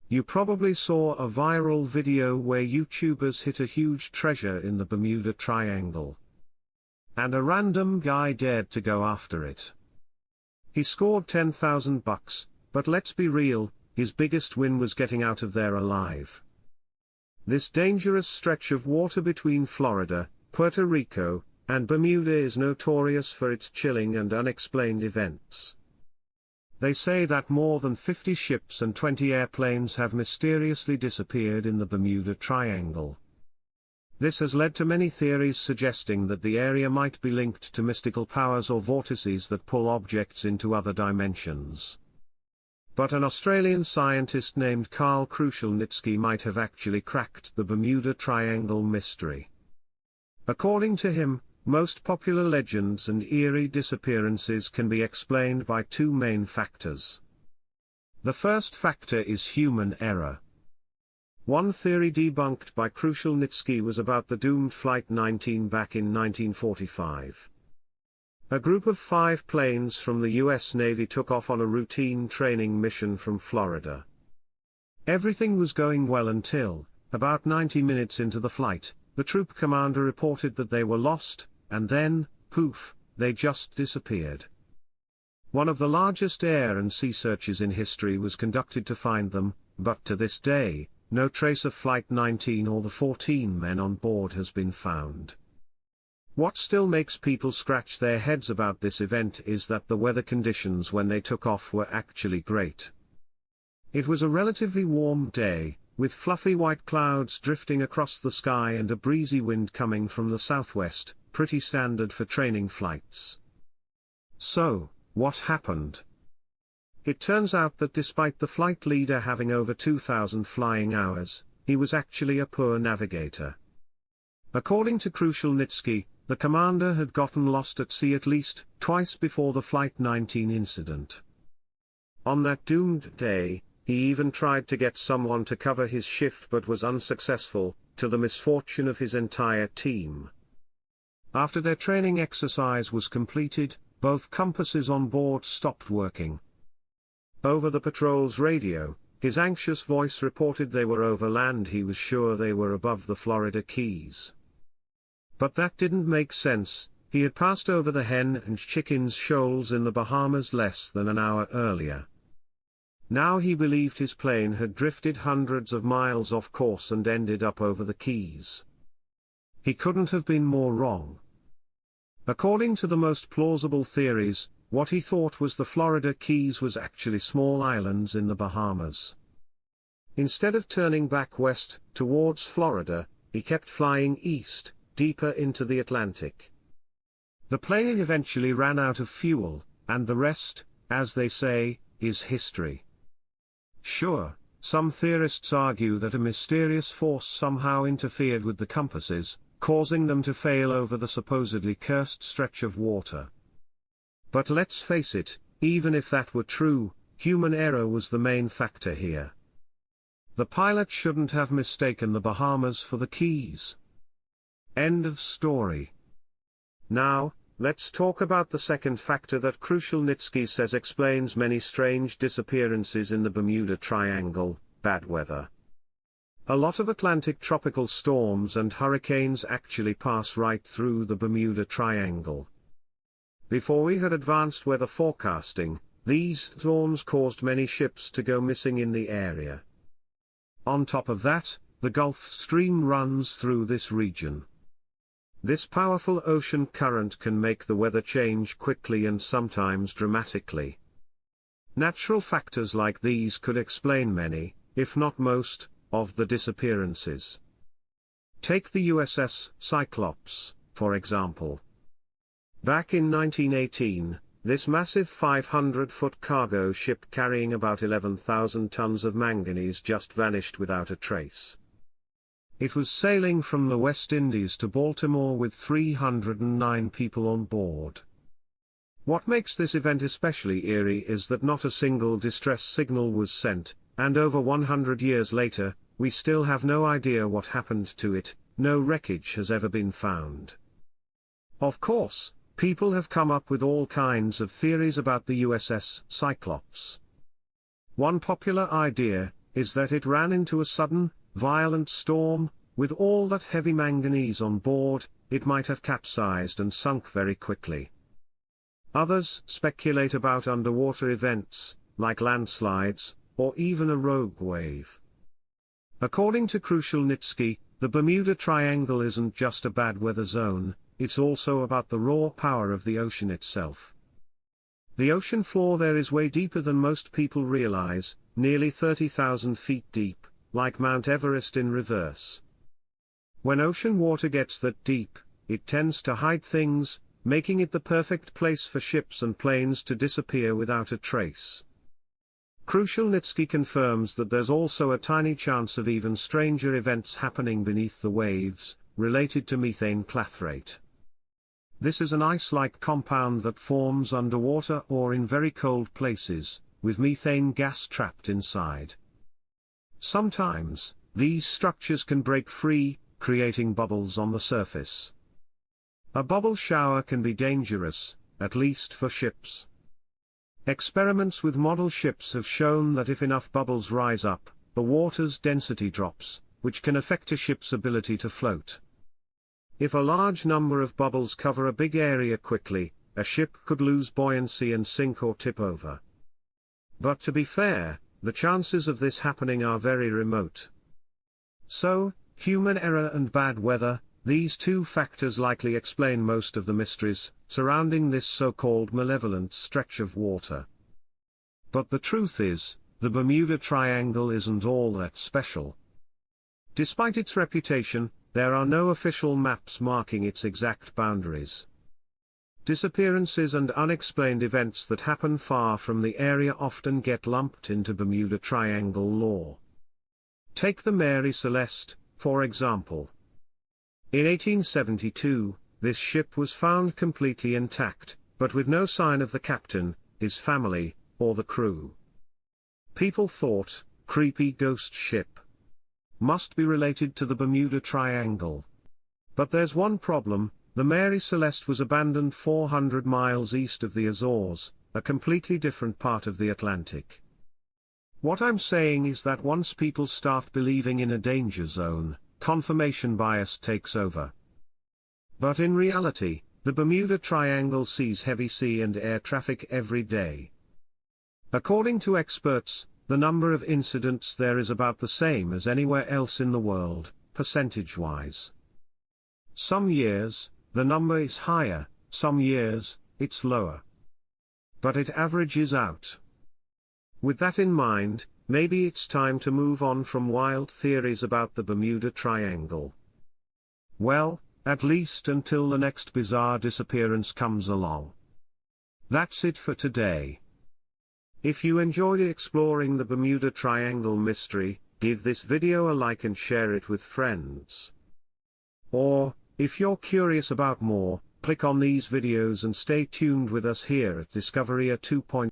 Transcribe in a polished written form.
You probably saw a viral video where YouTubers hit a huge treasure in the Bermuda Triangle. And a random guy dared to go after it. He scored $10,000, but let's be real, his biggest win was getting out of there alive. This dangerous stretch of water between Florida, Puerto Rico, and Bermuda is notorious for its chilling and unexplained events. They say that more than 50 ships and 20 airplanes have mysteriously disappeared in the Bermuda Triangle. This has led to many theories suggesting that the area might be linked to mystical powers or vortices that pull objects into other dimensions. But an Australian scientist named Carl Krushelnitsky might have actually cracked the Bermuda Triangle mystery. According to him, most popular legends and eerie disappearances can be explained by two main factors. The first factor is human error. One theory debunked by Krushelnitsky was about the doomed Flight 19 back in 1945. A group of 5 planes from the US Navy took off on a routine training mission from Florida. Everything was going well until, about 90 minutes into the flight, the troop commander reported that they were lost, and then, poof, they just disappeared. One of the largest air and sea searches in history was conducted to find them, but to this day, no trace of Flight 19 or the 14 men on board has been found. What still makes people scratch their heads about this event is that the weather conditions when they took off were actually great. It was a relatively warm day, with fluffy white clouds drifting across the sky and a breezy wind coming from the southwest, pretty standard for training flights. So, what happened? It turns out that despite the flight leader having over 2,000 flying hours, he was actually a poor navigator. According to Krushelnitsky, the commander had gotten lost at sea at least twice before the Flight 19 incident. On that doomed day, he even tried to get someone to cover his shift but was unsuccessful, to the misfortune of his entire team. After their training exercise was completed, both compasses on board stopped working. Over the patrol's radio, his anxious voice reported they were over land. He was sure they were above the Florida Keys. But that didn't make sense. He had passed over the Hen and Chickens shoals in the Bahamas less than an hour earlier. Now he believed his plane had drifted hundreds of miles off course and ended up over the Keys. He couldn't have been more wrong. According to the most plausible theories, what he thought was the Florida Keys was actually small islands in the Bahamas. Instead of turning back west, towards Florida, he kept flying east, deeper into the Atlantic. The plane eventually ran out of fuel, and the rest, as they say, is history. Sure, some theorists argue that a mysterious force somehow interfered with the compasses, causing them to fail over the supposedly cursed stretch of water. But let's face it, even if that were true, human error was the main factor here. The pilot shouldn't have mistaken the Bahamas for the Keys. End of story. Now, let's talk about the second factor that Krushelnitsky says explains many strange disappearances in the Bermuda Triangle: bad weather. A lot of Atlantic tropical storms and hurricanes actually pass right through the Bermuda Triangle. Before we had advanced weather forecasting, these storms caused many ships to go missing in the area. On top of that, the Gulf Stream runs through this region. This powerful ocean current can make the weather change quickly and sometimes dramatically. Natural factors like these could explain many, if not most, of the disappearances. Take the USS Cyclops, for example. Back in 1918, this massive 500-foot cargo ship carrying about 11,000 tons of manganese just vanished without a trace. It was sailing from the West Indies to Baltimore with 309 people on board. What makes this event especially eerie is that not a single distress signal was sent, and over 100 years later, we still have no idea what happened to it. No wreckage has ever been found. Of course, people have come up with all kinds of theories about the USS Cyclops. One popular idea is that it ran into a sudden, violent storm. With all that heavy manganese on board, it might have capsized and sunk very quickly. Others speculate about underwater events, like landslides, or even a rogue wave. According to Krushelnitsky, the Bermuda Triangle isn't just a bad weather zone, it's also about the raw power of the ocean itself. The ocean floor there is way deeper than most people realize, nearly 30,000 feet deep, like Mount Everest in reverse. When ocean water gets that deep, it tends to hide things, making it the perfect place for ships and planes to disappear without a trace. Krushelnitsky confirms that there's also a tiny chance of even stranger events happening beneath the waves, related to methane clathrate. This is an ice-like compound that forms underwater or in very cold places, with methane gas trapped inside. Sometimes, these structures can break free, creating bubbles on the surface. A bubble shower can be dangerous, at least for ships. Experiments with model ships have shown that if enough bubbles rise up, the water's density drops, which can affect a ship's ability to float. If a large number of bubbles cover a big area quickly, a ship could lose buoyancy and sink or tip over. But to be fair, the chances of this happening are very remote. So, human error and bad weather, these two factors likely explain most of the mysteries surrounding this so-called malevolent stretch of water. But the truth is, the Bermuda Triangle isn't all that special. Despite its reputation, there are no official maps marking its exact boundaries. Disappearances and unexplained events that happen far from the area often get lumped into Bermuda Triangle lore. Take the Mary Celeste, for example. In 1872, this ship was found completely intact, but with no sign of the captain, his family, or the crew. People thought, creepy ghost ship. Must be related to the Bermuda Triangle. But there's one problem, the Mary Celeste was abandoned 400 miles east of the Azores, a completely different part of the Atlantic. What I'm saying is that once people start believing in a danger zone, confirmation bias takes over. But in reality, the Bermuda Triangle sees heavy sea and air traffic every day. According to experts, the number of incidents there is about the same as anywhere else in the world, percentage-wise. Some years, the number is higher, some years, it's lower. But it averages out. With that in mind, maybe it's time to move on from wild theories about the Bermuda Triangle. Well, at least until the next bizarre disappearance comes along. That's it for today. If you enjoyed exploring the Bermuda Triangle mystery, give this video a like and share it with friends. Or, if you're curious about more, click on these videos and stay tuned with us here at Discovery 2.0.